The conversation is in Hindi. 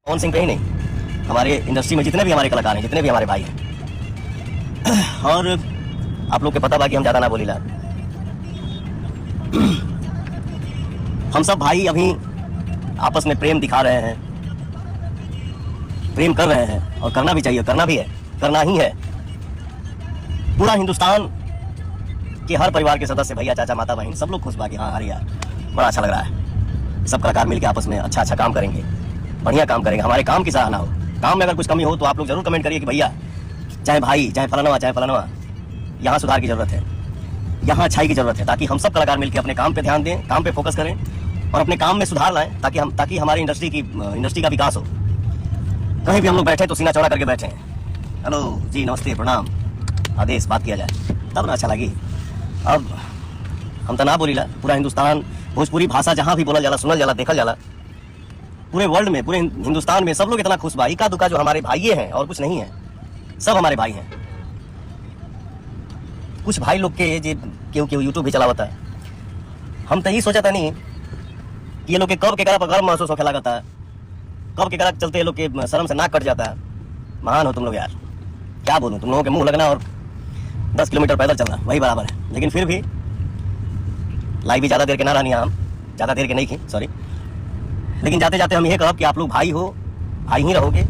पवन सिंह पे ही नहीं, हमारे इंडस्ट्री में जितने भी हमारे कलाकार हैं, जितने भी हमारे भाई हैं, और आप लोग के पता बा कि हम ज़्यादा ना बोली ला, हम सब भाई अभी आपस में प्रेम दिखा रहे हैं, प्रेम कर रहे हैं, और करना भी चाहिए, करना भी है, करना ही है। पूरा हिंदुस्तान के हर परिवार के सदस्य, भैया, चाचा, माता, बहन, सब लोग खुश बा कि हाँ अरे यार बड़ा अच्छा लग रहा है, सब कलाकार मिलकर आपस में अच्छा अच्छा काम करेंगे, बढ़िया काम करेंगे, हमारे काम की सराहना हो। काम में अगर कुछ कमी हो तो आप लोग जरूर कमेंट करिए कि भैया, चाहे भाई, चाहे फलाना, यहाँ सुधार की जरूरत है, यहाँ अच्छाई की जरूरत है, ताकि हम सब कलाकार मिलकर अपने काम पे ध्यान दें, काम पे फोकस करें और अपने काम में सुधार लाएं, ताकि हमारी इंडस्ट्री का विकास हो। कहीं भी हम लोग बैठे तो सीना चौड़ा करके बैठे, हेलो जी, नमस्ते, प्रणाम, आदेश, बात किया जाए, तब ना अच्छा लगी। अब हम तो ना बोली ला, पूरा हिंदुस्तान, भोजपुरी भाषा जहाँ भी बोला जाला, सुनल जाला, देखल जाला, पूरे वर्ल्ड में, पूरे हिंदुस्तान में सब लोग इतना खुश बा। इक्का दुक्का जो हमारे भाई हैं और कुछ नहीं है, सब हमारे भाई हैं। कुछ भाई लोग के जे क्यों यूट्यूब भी चलावता है, हम तो यही सोचा था नहीं कि ये लोग के कब के करा पर गर्व महसूस होने लगा था, कब के करा चलते ये लोग के शर्म से नाक कट जाता है। महान हो तुम लोग यार, क्या बोलूं, तुम लोगों के मुंह लगना और 10 किलोमीटर पैदल चलना वही बराबर है। लेकिन फिर भी लाइव भी ज़्यादा देर के ना रहनी, हम ज़्यादा देर के नहीं की, सॉरी। लेकिन जाते जाते हम ये कहब कि आप लोग भाई हो, भाई ही रहोगे,